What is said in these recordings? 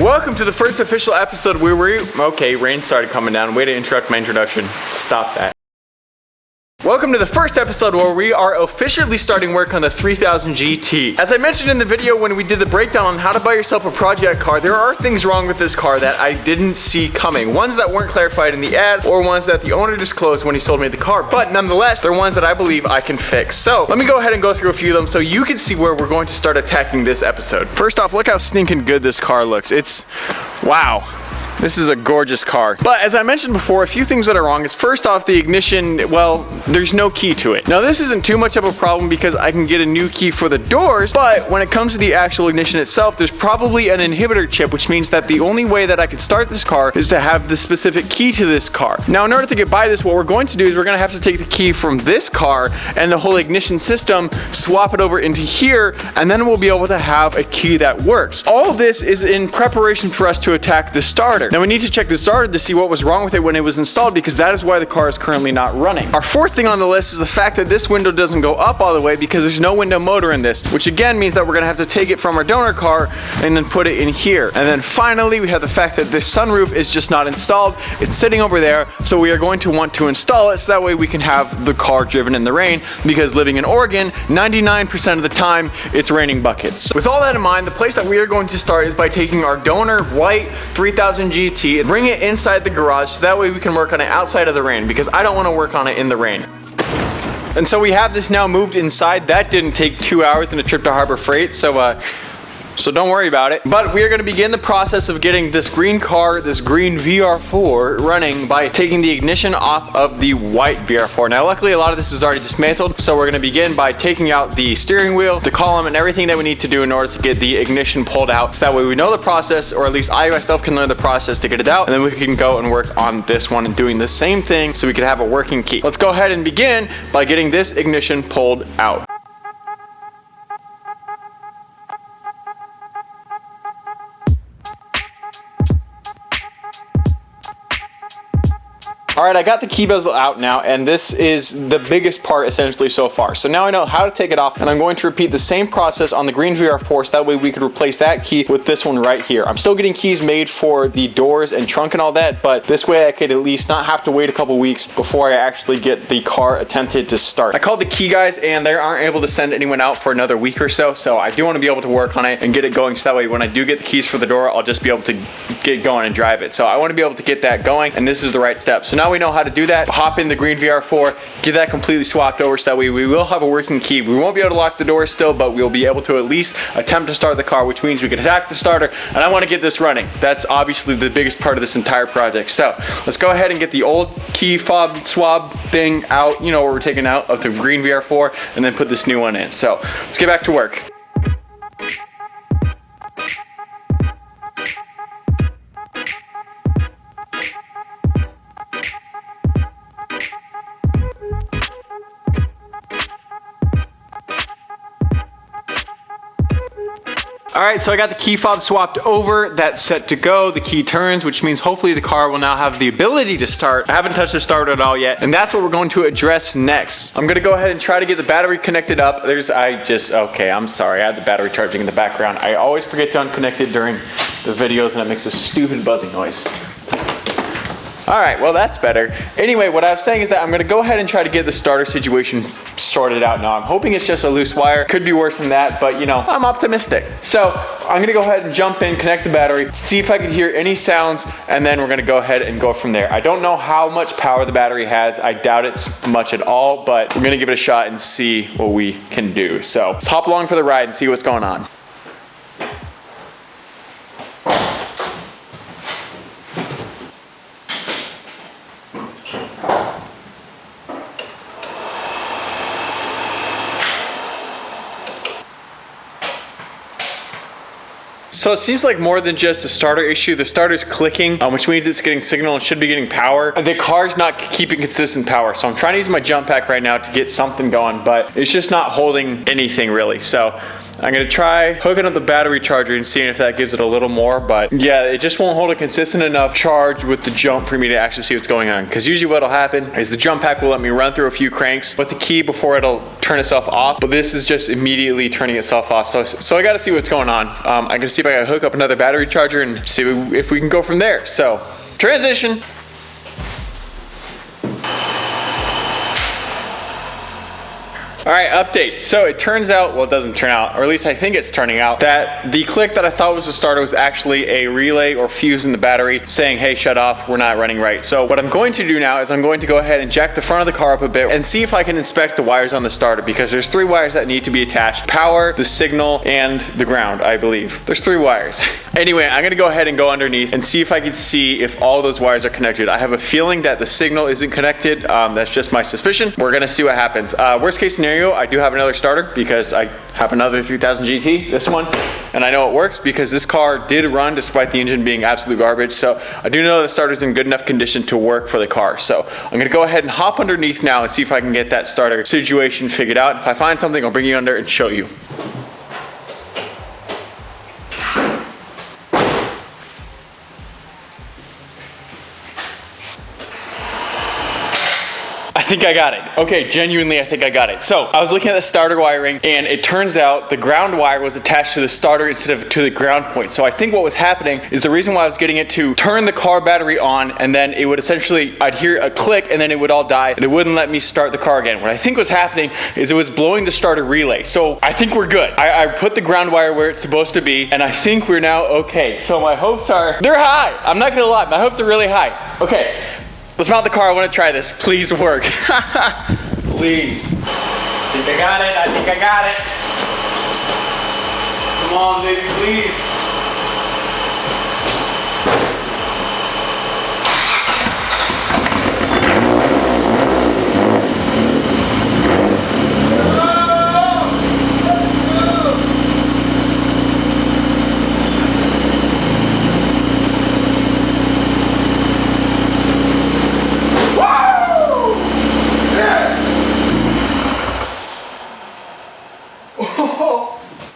Welcome to the first official episode where okay, rain started coming down. Way to interrupt my introduction. Stop that. Welcome to the first episode where we are officially starting work on the 3000 GT. As I mentioned in the video when we did the breakdown on how to buy yourself a project car, there are things wrong with this car that I didn't see coming. Ones that weren't clarified in the ad, or ones that the owner disclosed when he sold me the car, but nonetheless, they're ones that I believe I can fix. So let me go ahead and go through a few of them so you can see where we're going to start attacking this episode. First off, look how stinking good this car looks. Wow. This is a gorgeous car. But as I mentioned before, a few things that are wrong is first off, the ignition, well, there's no key to it. Now this isn't too much of a problem because I can get a new key for the doors, but when it comes to the actual ignition itself, there's probably an inhibitor chip, which means that the only way that I could start this car is to have the specific key to this car. Now in order to get by this, what we're going to do is we're gonna have to take the key from this car and the whole ignition system, swap it over into here, and then we'll be able to have a key that works. All of this is in preparation for us to attack the starter. Now we need to check the starter to see what was wrong with it when it was installed, because that is why the car is currently not running. Our fourth thing on the list is the fact that this window doesn't go up all the way because there's no window motor in this, which again means that we're gonna have to take it from our donor car and then put it in here. And then finally, we have the fact that this sunroof is just not installed. It's sitting over there, so we are going to want to install it so that way we can have the car driven in the rain, because living in Oregon, 99% of the time, it's raining buckets. With all that in mind, the place that we are going to start is by taking our donor white 3000 GT and bring it inside the garage so that way we can work on it outside of the rain, because I don't want to work on it in the rain. And so we have this now moved inside. That didn't take 2 hours and a trip to Harbor Freight, so don't worry about it. But we are going to begin the process of getting this green car, this green VR4 running by taking the ignition off of the white VR4. Now luckily a lot of this is already dismantled, so we're going to begin by taking out the steering wheel, the column, and everything that we need to do in order to get the ignition pulled out, so that way we know the process, or at least I myself can learn the process to get it out, and then we can go and work on this one and doing the same thing so we can have a working key. Let's go ahead and begin by getting this ignition pulled out. All right, I got the key bezel out now, and this is the biggest part essentially so far. So now I know how to take it off, and I'm going to repeat the same process on the green VR4 so that way we could replace that key with this one right here. I'm still getting keys made for the doors and trunk and all that, but this way I could at least not have to wait a couple weeks before I actually get the car attempted to start. I called the key guys and they aren't able to send anyone out for another week or so, so I do want to be able to work on it and get it going so that way when I do get the keys for the door, I'll just be able to get going and drive it. So I want to be able to get that going, and this is the right step. So now we know how to do that. Hop in the green VR4, get that completely swapped over so that way we will have a working key. We won't be able to lock the door still, but we'll be able to at least attempt to start the car, which means we can attack the starter, and I want to get this running. That's obviously the biggest part of this entire project. So let's go ahead and get the old key fob swab thing out, you know, what we're taking out of the green VR4, and then put this new one in. So let's get back to work. All right, so I got the key fob swapped over. That's set to go. The key turns, which means hopefully the car will now have the ability to start. I haven't touched the starter at all yet, and that's what we're going to address next. I'm gonna go ahead and try to get the battery connected up. Okay, I'm sorry, I had the battery charging in the background. I always forget to unconnect it during the videos, and it makes this stupid buzzing noise. All right, well that's better. Anyway, what I was saying is that I'm gonna go ahead and try to get the starter situation sorted out now. I'm hoping it's just a loose wire. Could be worse than that, but you know, I'm optimistic. So I'm gonna go ahead and jump in, connect the battery, see if I can hear any sounds, and then we're gonna go ahead and go from there. I don't know how much power the battery has. I doubt it's much at all, but we're gonna give it a shot and see what we can do. So let's hop along for the ride and see what's going on. So it seems like more than just a starter issue. The starter's clicking, which means it's getting signal and should be getting power. The car's not keeping consistent power. So I'm trying to use my jump pack right now to get something going, but it's just not holding anything really. So I'm gonna try hooking up the battery charger and seeing if that gives it a little more, but yeah, it just won't hold a consistent enough charge with the jump for me to actually see what's going on. Because usually what'll happen is the jump pack will let me run through a few cranks with the key before it'll turn itself off, but this is just immediately turning itself off. So I gotta see what's going on. I'm gonna see if I can hook up another battery charger and see if we can go from there. So, transition. All right, update. So it turns out, well, it doesn't turn out, or at least I think it's turning out, that the click that I thought was the starter was actually a relay or fuse in the battery saying, hey, shut off, we're not running right. So what I'm going to do now is I'm going to go ahead and jack the front of the car up a bit and see if I can inspect the wires on the starter, because there's 3 wires that need to be attached: power, the signal, and the ground, I believe. There's 3 wires. Anyway, I'm gonna go ahead and go underneath and see if I can see if all those wires are connected. I have a feeling that the signal isn't connected. That's just my suspicion. We're gonna see what happens. Worst case scenario, I do have another starter because I have another 3000 GT, this one, and I know it works because this car did run despite the engine being absolute garbage. So I do know the starter's in good enough condition to work for the car. So I'm gonna go ahead and hop underneath now and see if I can get that starter situation figured out. If I find something, I'll bring you under and show you. I think I got it. Okay, genuinely, I think I got it. So I was looking at the starter wiring, and it turns out the ground wire was attached to the starter instead of to the ground point. So I think what was happening is the reason why I was getting it to turn the car battery on, and then it would essentially, I'd hear a click and then it would all die and it wouldn't let me start the car again. What I think was happening is it was blowing the starter relay. So I think we're good. I put the ground wire where it's supposed to be, and I think we're now okay. So my hopes are, they're high. I'm not gonna lie, my hopes are really high. Okay. Let's mount the car. I want to try this. Please work. Please. I think I got it. I think I got it. Come on, baby, please.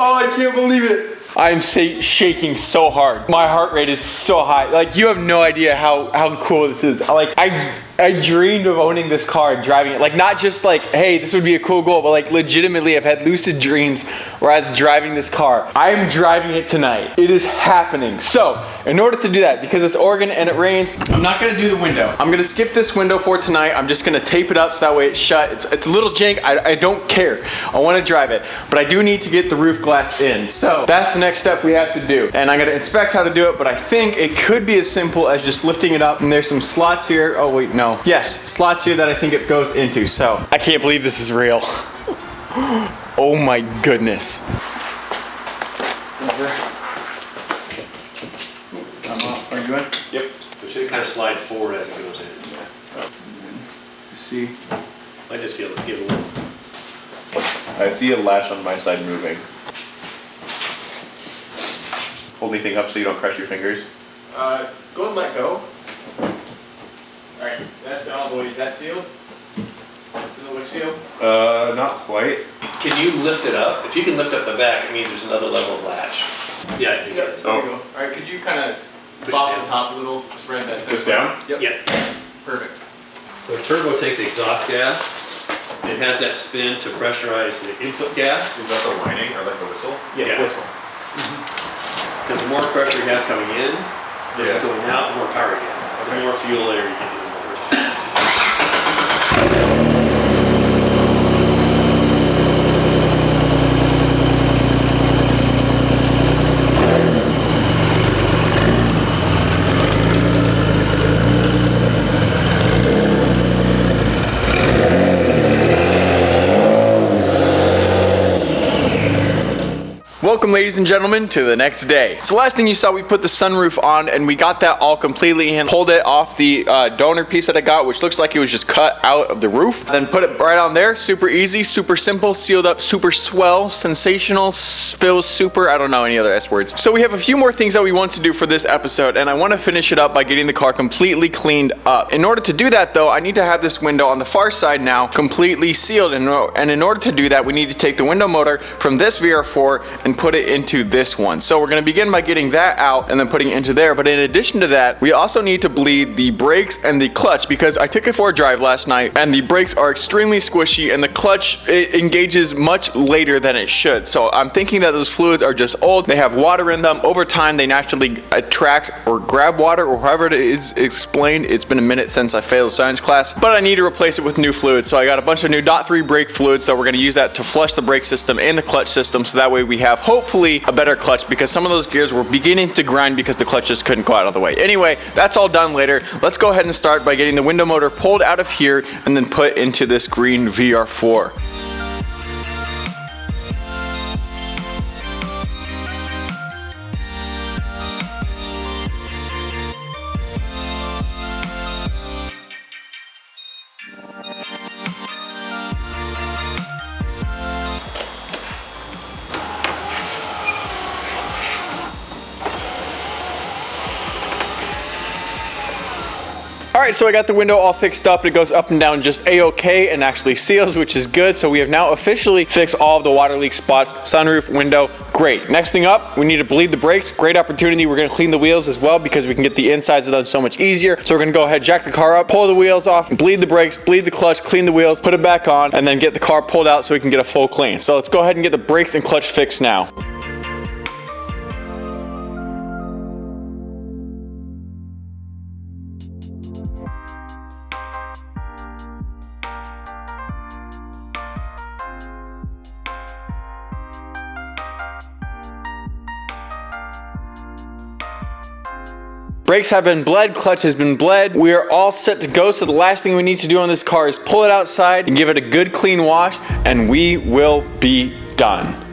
Oh, I can't believe it. I'm shaking so hard. My heart rate is so high. Like, you have no idea how cool this is. Like, I dreamed of owning this car and driving it. Like, not just like, hey, this would be a cool goal, but like legitimately I've had lucid dreams where I was driving this car. I'm driving it tonight. It is happening. So, in order to do that, because it's Oregon and it rains, I'm not gonna do the window. I'm gonna skip this window for tonight. I'm just gonna tape it up so that way it's shut. It's a little jank. I don't care. I wanna drive it, but I do need to get the roof glass in. So, that's the next step we have to do. And I'm gonna inspect how to do it, but I think it could be as simple as just lifting it up. And there's some slots here. Oh wait, no. Yes, slots here that I think it goes into. So, I can't believe this is real. Oh my goodness. Are you in? Yep. So it should kind of slide forward as it goes in. See? I just feel it give a little. I see a latch on my side moving. Hold anything up so you don't crush your fingers. Go and let go. Alright, that's the all the way. Is that sealed? Does it look sealed? Not quite. Can you lift it up? If you can lift up the back, it means there's another level of latch. Yeah, I think it is. There you go. Alright, could you kind of Push pop it the down. top a little? Just right that Just down? Yep. Yeah. Perfect. So a turbo takes exhaust gas. It has that spin to pressurize the input gas. Is that the whining or like the whistle? Yeah. Whistle. Because the more pressure you have coming in versus going out, the more power you get. The more fuel air you get, the more. Welcome, ladies and gentlemen, to the next day. So last thing you saw, we put the sunroof on and we got that all completely and pulled it off the donor piece that I got, which looks like it was just cut out of the roof. Then put it right on there. Super easy, super simple, sealed up, super swell, sensational, feels super, I don't know any other S words. So we have a few more things that we want to do for this episode, and I want to finish it up by getting the car completely cleaned up. In order to do that though, I need to have this window on the far side now completely sealed, and in order to do that, we need to take the window motor from this VR4 and put it into this one. So we're going to begin by getting that out and then putting it into there. But in addition to that, we also need to bleed the brakes and the clutch, because I took it for a drive last night and the brakes are extremely squishy and the clutch, it engages much later than it should. So I'm thinking that those fluids are just old. They have water in them. Over time, they naturally attract or grab water, or however it is explained. It's been a minute since I failed science class, but I need to replace it with new fluid. So I got a bunch of new .3 brake fluid. So we're going to use that to flush the brake system and the clutch system. So that way we have hopefully a better clutch, because some of those gears were beginning to grind because the clutch just couldn't go out of the way. Anyway, that's all done later. Let's go ahead and start by getting the window motor pulled out of here and then put into this green VR4. Alright, so I got the window all fixed up. It goes up and down just a-okay and actually seals, which is good. So we have now officially fixed all of the water leak spots. Sunroof, window, great. Next thing up, we need to bleed the brakes. Great opportunity. We're going to clean the wheels as well, because we can get the insides of them so much easier. So we're going to go ahead, jack the car up, pull the wheels off, bleed the brakes, bleed the clutch, clean the wheels, put it back on, and then get the car pulled out so we can get a full clean. So let's go ahead and get the brakes and clutch fixed now. Brakes have been bled, clutch has been bled. We are all set to go. So the last thing we need to do on this car is pull it outside and give it a good clean wash, and we will be done.